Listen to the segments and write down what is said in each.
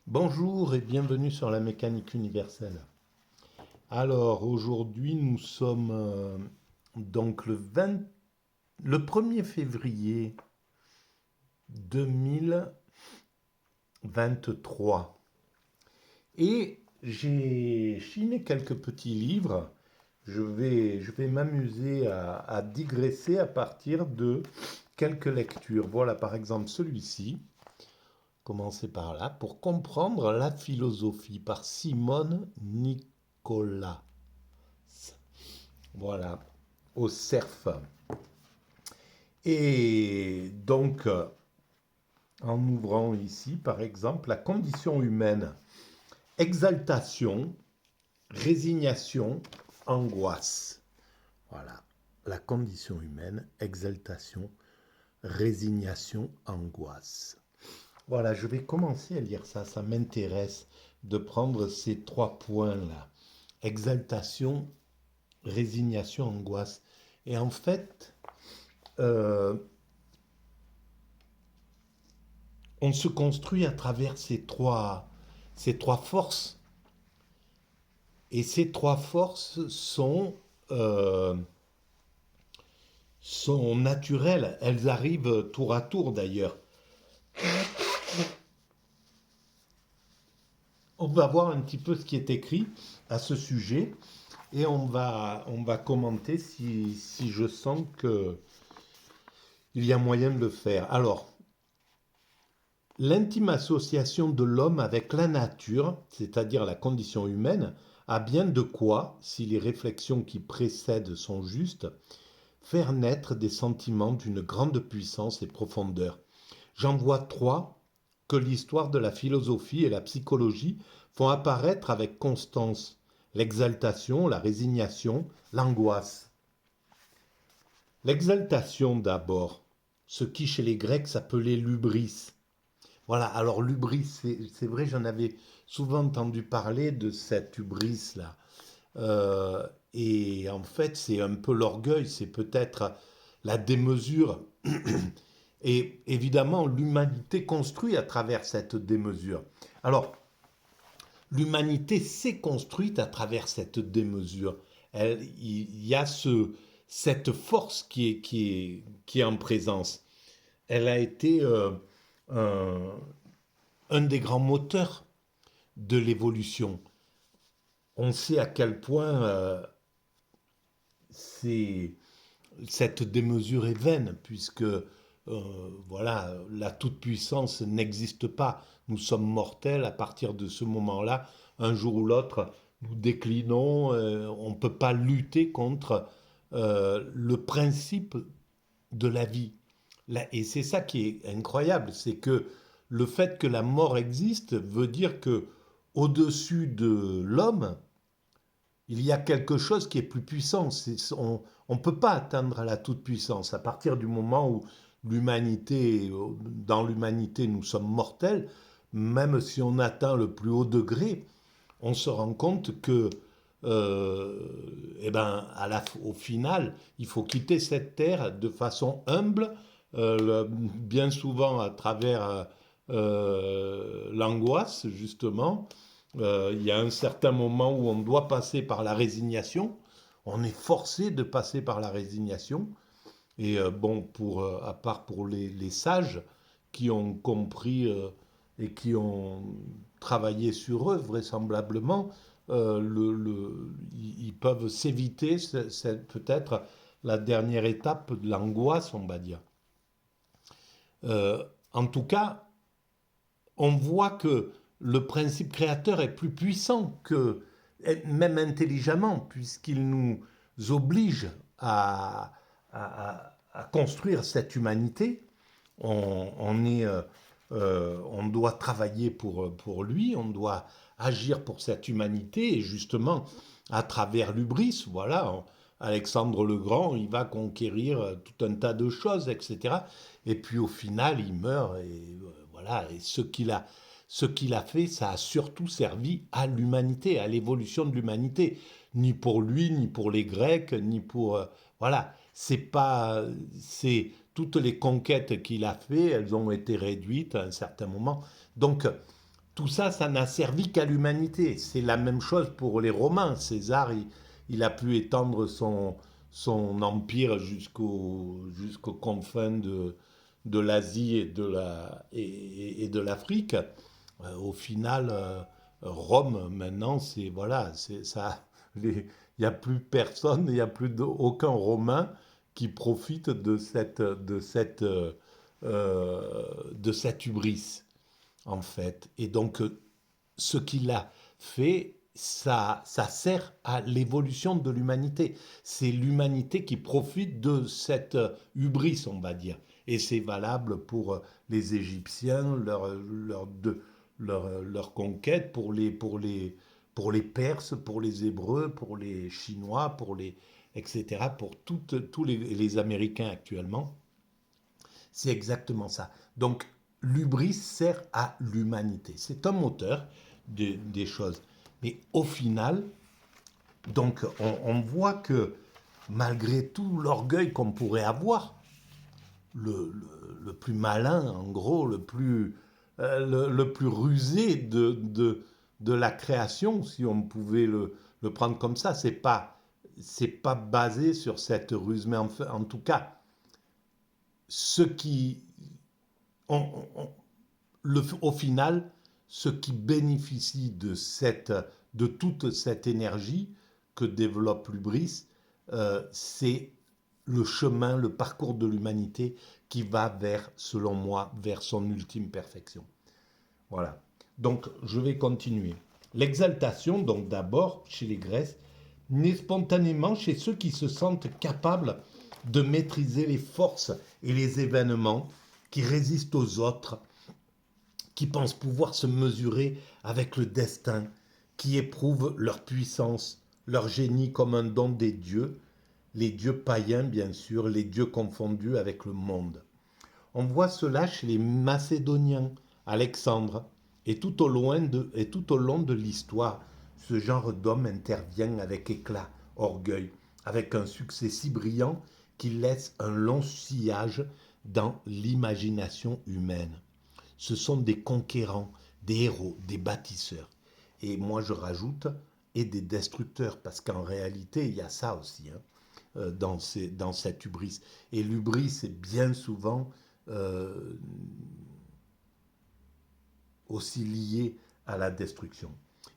Bonjour et bienvenue sur la mécanique universelle. Alors aujourd'hui nous sommes donc le 1er février 2023 et j'ai chiné quelques petits livres. Je vais m'amuser à digresser à partir de quelques lectures. Voilà par exemple celui-ci. Commencer par là, pour comprendre la philosophie par Simone Nicolas. Voilà, au CERF. Et donc, en ouvrant ici, par exemple, la condition humaine, exaltation, résignation, angoisse. Voilà, la condition humaine, exaltation, résignation, angoisse. Voilà, je vais commencer à lire ça. Ça m'intéresse de prendre ces trois points-là. Exaltation, résignation, angoisse. Et en fait, euh, on se construit à travers ces trois forces. Et ces trois forces euh, sont naturelles. Elles arrivent tour à tour d'ailleurs. On va voir un petit peu ce qui est écrit à ce sujet. Et on va commenter si je sens qu'il y a moyen de le faire. Alors, l'intime association de l'homme avec la nature, c'est-à-dire la condition humaine, a bien de quoi, si les réflexions qui précèdent sont justes, faire naître des sentiments d'une grande puissance et profondeur. J'en vois trois que l'histoire de la philosophie et la psychologie font apparaître avec constance: l'exaltation, la résignation, l'angoisse. L'exaltation d'abord, ce qui chez les Grecs s'appelait l'hubris. Voilà, alors l'hubris, c'est vrai, j'en avais souvent entendu parler de cette hubris-là. Et en fait, c'est un peu l'orgueil, c'est peut-être la démesure. Et évidemment, l'humanité construit à travers cette démesure. Alors, l'humanité s'est construite à travers cette démesure. Il y a cette force qui est en présence. Elle a été un, un des grands moteurs de l'évolution. On sait à quel point c'est, cette démesure est vaine, puisque voilà, la toute-puissance n'existe pas. Nous sommes mortels à partir de ce moment-là. Un jour ou l'autre, nous déclinons. On ne peut pas lutter contre le principe de la vie. Et c'est ça qui est incroyable, c'est que le fait que la mort existe veut dire que au-dessus de l'homme, il y a quelque chose qui est plus puissant. On ne peut pas atteindre la toute-puissance. À partir du moment où dans l'humanité, nous sommes mortels, même si on atteint le plus haut degré, on se rend compte que, eh ben, au final, il faut quitter cette terre de façon humble, bien souvent à travers l'angoisse, justement. Il y a un certain moment où on doit passer par la résignation. On est forcé de passer par la résignation. Et bon, à part pour les sages qui ont compris et qui ont travaillé sur eux, vraisemblablement, ils peuvent s'éviter peut-être la dernière étape de l'angoisse, on va dire. En tout cas, on voit que le principe créateur est plus puissant que, même intelligemment, puisqu'il nous oblige à construire cette humanité. On doit travailler pour lui, on doit agir pour cette humanité, et justement, à travers l'hubris, voilà, Alexandre le Grand, il va conquérir tout un tas de choses, etc. Et puis au final, il meurt, et voilà, et ce qu'il a fait, ça a surtout servi à l'humanité, à l'évolution de l'humanité. Ni pour lui, ni pour les Grecs, ni pour... voilà, c'est pas... C'est toutes les conquêtes qu'il a fait, elles ont été réduites à un certain moment. Donc, tout ça, ça n'a servi qu'à l'humanité. C'est la même chose pour les Romains. César, il a pu étendre son empire jusqu'aux confins de l'Asie et de l'Afrique. Au final, Rome, maintenant, c'est voilà, c'est ça. Il n'y a plus personne, il n'y a plus aucun Romain qui profite de cette hubris, en fait. Et donc, ce qu'il a fait, ça sert à l'évolution de l'humanité. C'est l'humanité qui profite de cette hubris, on va dire. Et c'est valable pour les Égyptiens, leur conquête, pour les Perses, pour les Hébreux, pour les Chinois, etc., pour tous les Américains actuellement. C'est exactement ça. Donc, l'hubris sert à l'humanité. C'est un moteur des choses. Mais au final, donc, on voit que malgré tout l'orgueil qu'on pourrait avoir, le plus malin, en gros, le plus rusé de la création, si on pouvait le prendre comme ça, c'est pas basé sur cette ruse, mais en tout cas, ce qui, on- on- au final, ce qui bénéficie de toute cette énergie que développe l'Ubris, c'est le chemin, le parcours de l'humanité qui va vers, selon moi, vers son ultime perfection. Voilà. Donc, je vais continuer. L'exaltation, donc d'abord, chez les Grèces, naît spontanément chez ceux qui se sentent capables de maîtriser les forces et les événements qui résistent aux autres, qui pensent pouvoir se mesurer avec le destin, qui éprouvent leur puissance, leur génie comme un don des dieux, les dieux païens bien sûr, les dieux confondus avec le monde. On voit cela chez les Macédoniens, Alexandre, et tout au long de l'histoire, ce genre d'homme intervient avec éclat, orgueil, avec un succès si brillant qu'il laisse un long sillage dans l'imagination humaine. Ce sont des conquérants, des héros, des bâtisseurs. Et moi je rajoute, et des destructeurs, parce qu'en réalité, il y a ça aussi, hein, dans cette hubris. Et l'hubris est bien souvent euh, aussi lié à la destruction.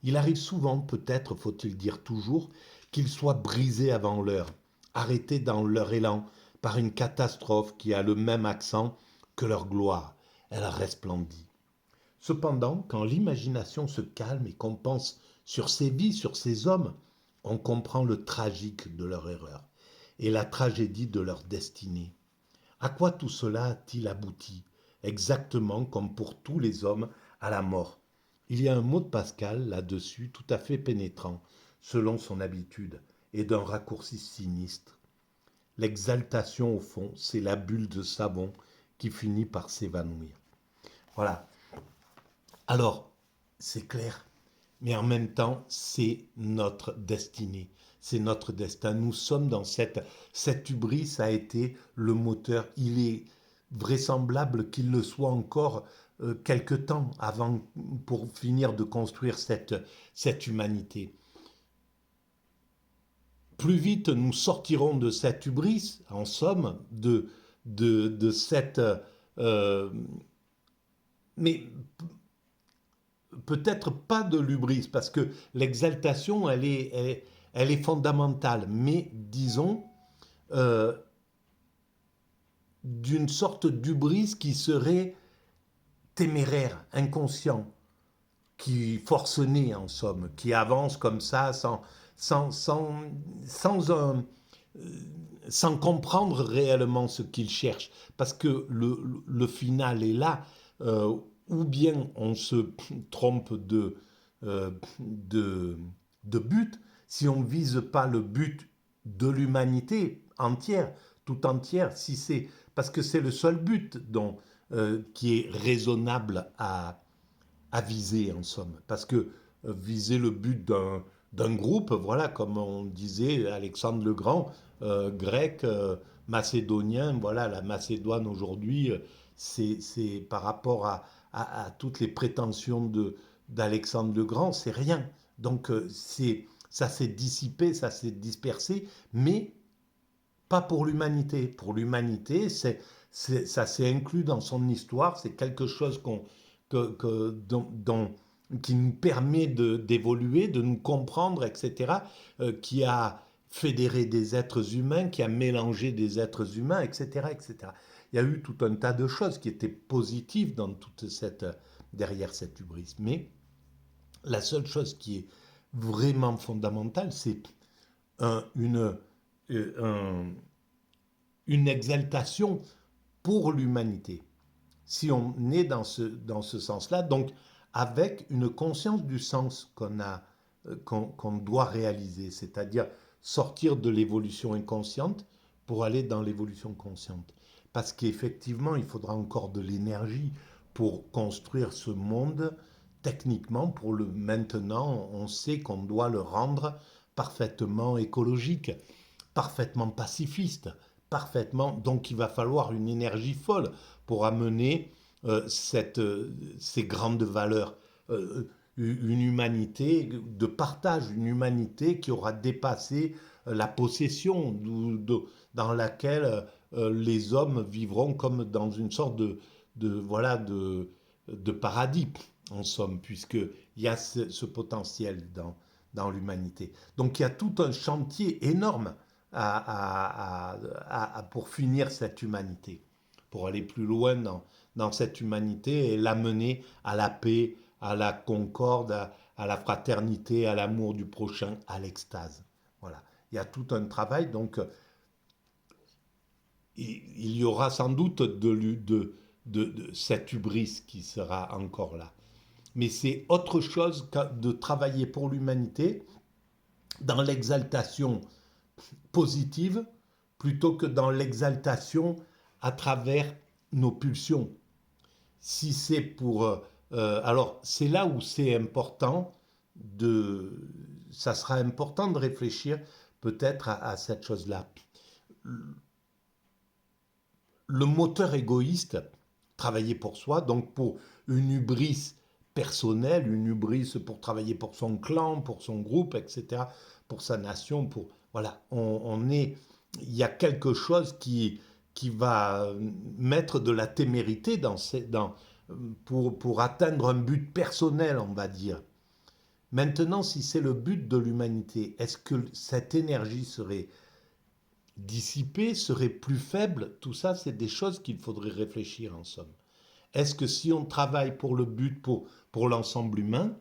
Il arrive souvent, peut-être faut-il dire toujours, qu'ils soient brisés avant l'heure, arrêtés dans leur élan par une catastrophe qui a le même accent que leur gloire. Elle resplendit. Cependant, quand l'imagination se calme et qu'on pense sur ces vies, sur ces hommes, on comprend le tragique de leur erreur et la tragédie de leur destinée. À quoi tout cela a-t-il abouti? Exactement comme pour tous les hommes, à la mort. Il y a un mot de Pascal là-dessus tout à fait pénétrant, selon son habitude, et d'un raccourci sinistre. L'exaltation, au fond, c'est la bulle de savon qui finit par s'évanouir. Voilà. Alors, c'est clair, mais en même temps, c'est notre destinée, c'est notre destin. Nous sommes dans cette hubris a été le moteur. Il est vraisemblable qu'il le soit encore quelque temps avant pour finir de construire cette humanité. Plus vite nous sortirons de cette hubris, en somme, de cette... euh, mais peut-être pas de l'hubris, parce que l'exaltation, elle est fondamentale, mais disons euh, d'une sorte d'hubris qui serait téméraire, inconscient, qui forcené en somme, qui avance comme ça sans, sans, sans, un, sans comprendre réellement ce qu'il cherche. Parce que le final est là, ou bien on se trompe euh, de, de but, si on ne vise pas le but de l'humanité entière, tout entière, si c'est parce que c'est le seul but qui est raisonnable à viser en somme. Parce que viser le but d'un groupe, voilà, comme on disait Alexandre le Grand, grec, macédonien, voilà, la Macédoine aujourd'hui, c'est par rapport à toutes les prétentions d'Alexandre le Grand, c'est rien. Donc ça s'est dissipé, ça s'est dispersé, mais pas pour l'humanité. Pour l'humanité, ça s'est inclus dans son histoire, c'est quelque chose qui nous permet d'évoluer, de nous comprendre, etc., qui a fédéré des êtres humains, qui a mélangé des êtres humains, etc., etc. Il y a eu tout un tas de choses qui étaient positives derrière cette hubris. Mais la seule chose qui est vraiment fondamentale, c'est un, une, un, une exaltation pour l'humanité. Si on est dans ce sens-là, donc avec une conscience du sens qu'on doit réaliser, c'est-à-dire sortir de l'évolution inconsciente pour aller dans l'évolution consciente. Parce qu'effectivement, il faudra encore de l'énergie pour construire ce monde. Techniquement, pour le maintenant, on sait qu'on doit le rendre parfaitement écologique, parfaitement pacifiste, parfaitement. Donc il va falloir une énergie folle pour amener ces grandes valeurs. Une humanité de partage, une humanité qui aura dépassé la possession, dans laquelle les hommes vivront comme dans une sorte voilà, de paradis, en somme, puisqu'il y a ce potentiel dans l'humanité. Donc il y a tout un chantier énorme pour finir cette humanité, pour aller plus loin dans cette humanité et l'amener à la paix, à la concorde, à la fraternité, à l'amour du prochain, à l'extase. Voilà. Il y a tout un travail, donc il y aura sans doute de cette hubris qui sera encore là. Mais c'est autre chose que de travailler pour l'humanité dans l'exaltation positive plutôt que dans l'exaltation à travers nos pulsions. Si c'est alors, c'est là où c'est important ça sera important de réfléchir peut-être à cette chose-là. Le moteur égoïste, travailler pour soi, donc pour une hubris personnelle, une hubris pour travailler pour son clan, pour son groupe, etc., pour sa nation, voilà, il y a quelque chose qui va mettre de la témérité pour atteindre un but personnel, on va dire. Maintenant, si c'est le but de l'humanité, est-ce que cette énergie serait dissipée, serait plus faible? Tout ça, c'est des choses qu'il faudrait réfléchir en somme. Est-ce que si on travaille pour le but, pour l'ensemble humain,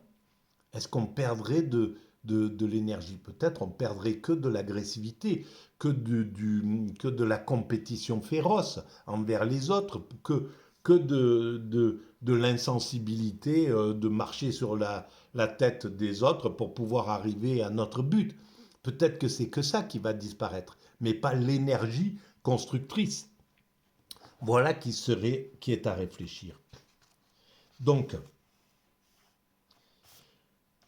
est-ce qu'on perdrait de l'énergie? Peut-être on perdrait que de l'agressivité, que de la compétition féroce envers les autres, que de l'insensibilité, de marcher sur la tête des autres pour pouvoir arriver à notre but. Peut-être que c'est que ça qui va disparaître, mais pas l'énergie constructrice. Voilà qui est à réfléchir. Donc,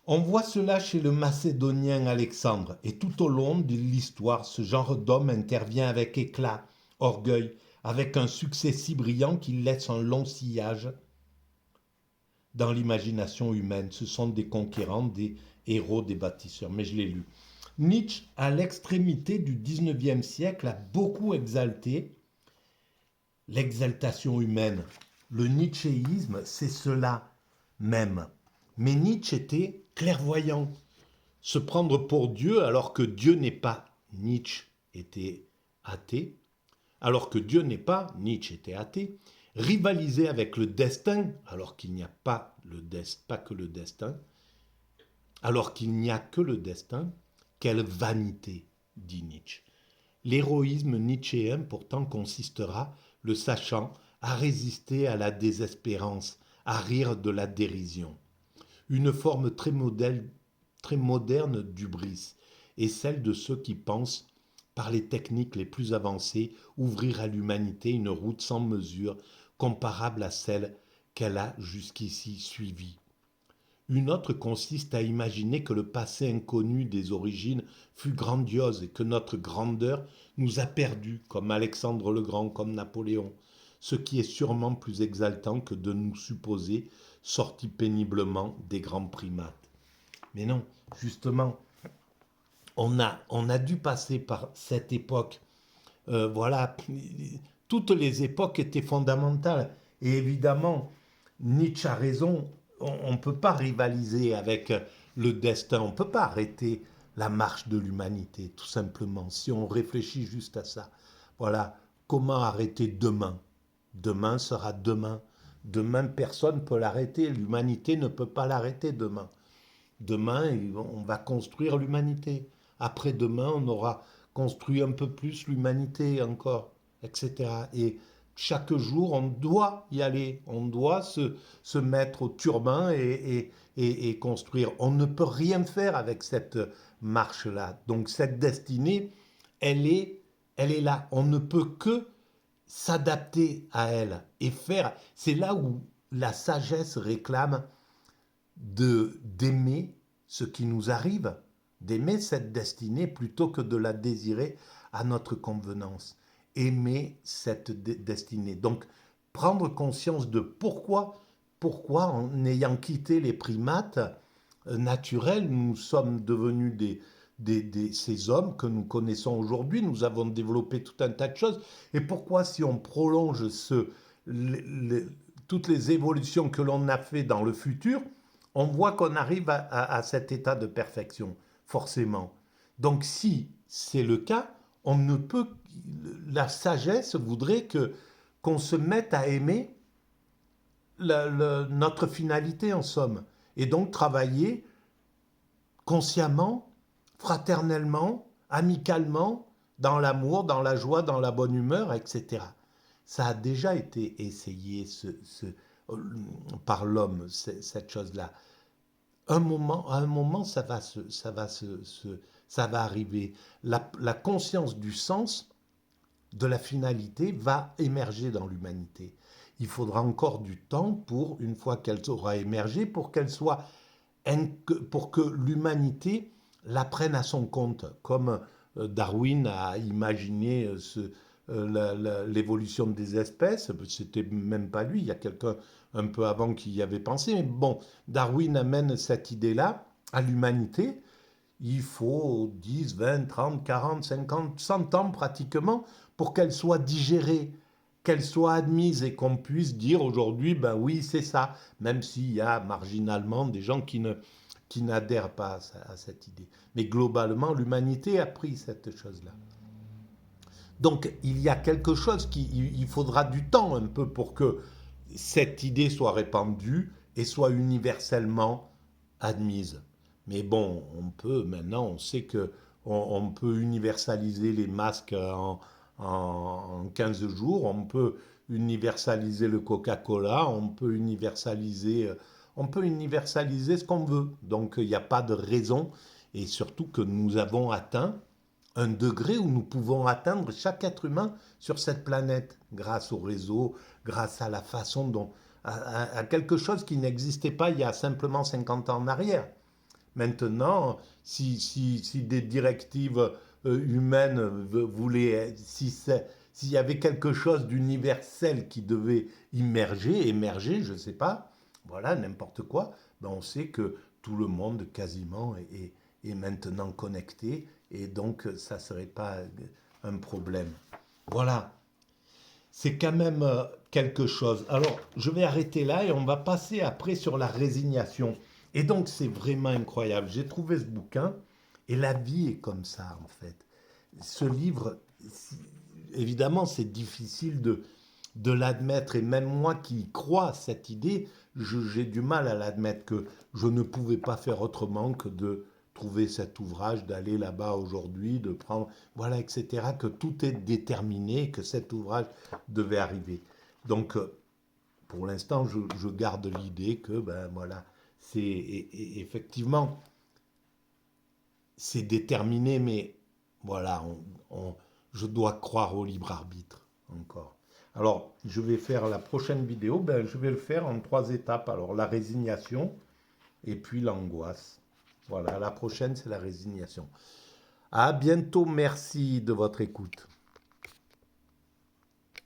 on voit cela chez le Macédonien Alexandre, et tout au long de l'histoire, ce genre d'homme intervient avec éclat, orgueil, avec un succès si brillant qu'il laisse un long sillage dans l'imagination humaine. Ce sont des conquérants, des héros, des bâtisseurs. Mais je l'ai lu. Nietzsche, à l'extrémité du XIXe siècle, a beaucoup exalté l'exaltation humaine. Le nietzschéisme, c'est cela même. Mais Nietzsche était clairvoyant. Se prendre pour Dieu alors que Dieu n'est pas. Nietzsche était athée. Alors que Dieu n'est pas, Nietzsche était athée. Rivaliser avec le destin alors qu'il n'y a pas que le destin. Alors qu'il n'y a que le destin. Quelle vanité, dit Nietzsche. L'héroïsme nietzschéen pourtant consistera, le sachant, à résister à la désespérance, à rire de la dérision. Une forme très moderne d'hubris est celle de ceux qui pensent, par les techniques les plus avancées, ouvrir à l'humanité une route sans mesure, comparable à celle qu'elle a jusqu'ici suivie. Une autre consiste à imaginer que le passé inconnu des origines fut grandiose et que notre grandeur nous a perdus, comme Alexandre le Grand, comme Napoléon. ce qui est sûrement plus exaltant que de nous supposer sortis péniblement des grands primates. Mais non, justement, on a dû passer par cette époque. Voilà, toutes les époques étaient fondamentales. Et évidemment, Nietzsche a raison, on ne peut pas rivaliser avec le destin, on ne peut pas arrêter la marche de l'humanité, tout simplement, si on réfléchit juste à ça. Voilà, comment arrêter demain? Demain sera demain. Demain, personne ne peut l'arrêter, l'humanité ne peut pas l'arrêter demain. Demain, on va construire l'humanité. Après-demain, on aura construit un peu plus l'humanité encore, etc. Et chaque jour, on doit y aller. On doit se mettre au turbin et construire. On ne peut rien faire avec cette marche-là. Donc cette destinée, elle est, elle est là. On ne peut que s'adapter à elle et faire. C'est là où la sagesse réclame d'aimer ce qui nous arrive, d'aimer cette destinée plutôt que de la désirer à notre convenance. Aimer cette destinée. Donc, prendre conscience de pourquoi en ayant quitté les primates naturels, nous sommes devenus ces hommes que nous connaissons aujourd'hui. Nous avons développé tout un tas de choses. Et pourquoi, si on prolonge toutes les évolutions que l'on a fait dans le futur, on voit qu'on arrive à cet état de perfection, forcément. Donc si c'est le cas, on ne peut, la sagesse voudrait qu'on se mette à aimer notre finalité en somme, et donc travailler consciemment, fraternellement, amicalement, dans l'amour, dans la joie, dans la bonne humeur, etc. Ça a déjà été essayé par l'homme, cette chose-là. À un moment, ça va arriver. La conscience du sens, de la finalité, va émerger dans l'humanité. Il faudra encore du temps pour, une fois qu'elle aura émergé, pour que l'humanité la prenne à son compte, comme Darwin a imaginé l'évolution des espèces. C'était même pas lui, il y a quelqu'un un peu avant qui y avait pensé. Mais bon, Darwin amène cette idée-là à l'humanité. Il faut 10, 20, 30, 40, 50, 100 ans pratiquement pour qu'elle soit digérée, qu'elle soit admise et qu'on puisse dire aujourd'hui, ben oui, c'est ça, même s'il y a marginalement des gens qui n'adhèrent pas à cette idée. Mais globalement, l'humanité a pris cette chose-là. Donc il y a quelque chose il faudra du temps un peu pour que cette idée soit répandue et soit universellement admise. Mais bon, maintenant, on sait que on peut universaliser les masques en 15 jours, on peut universaliser le Coca-Cola, on peut universaliser ce qu'on veut. Donc il n'y a pas de raison, et surtout que nous avons atteint un degré où nous pouvons atteindre chaque être humain sur cette planète, grâce au réseau, grâce à la façon dont, à quelque chose qui n'existait pas il y a simplement 50 ans en arrière. Maintenant, si des directives humaines voulaient, s'il y avait quelque chose d'universel qui devait émerger, je ne sais pas, voilà, n'importe quoi, ben on sait que tout le monde quasiment est maintenant connecté et donc ça ne serait pas un problème. Voilà, c'est quand même quelque chose. Alors, je vais arrêter là et on va passer après sur la résignation. Et donc, c'est vraiment incroyable. J'ai trouvé ce bouquin et la vie est comme ça, en fait. Ce livre, évidemment, c'est difficile de l'admettre. Et même moi qui crois à cette idée, j'ai du mal à l'admettre que je ne pouvais pas faire autrement que de trouver cet ouvrage, d'aller là-bas aujourd'hui, de prendre, voilà, etc., que tout est déterminé, que cet ouvrage devait arriver. Donc, pour l'instant, je garde l'idée que, ben voilà, effectivement, c'est déterminé, mais voilà, je dois croire au libre arbitre encore. Alors, je vais faire la prochaine vidéo, ben, je vais le faire en 3 étapes. Alors, la résignation et puis l'angoisse. Voilà, la prochaine, c'est la résignation. À bientôt, merci de votre écoute.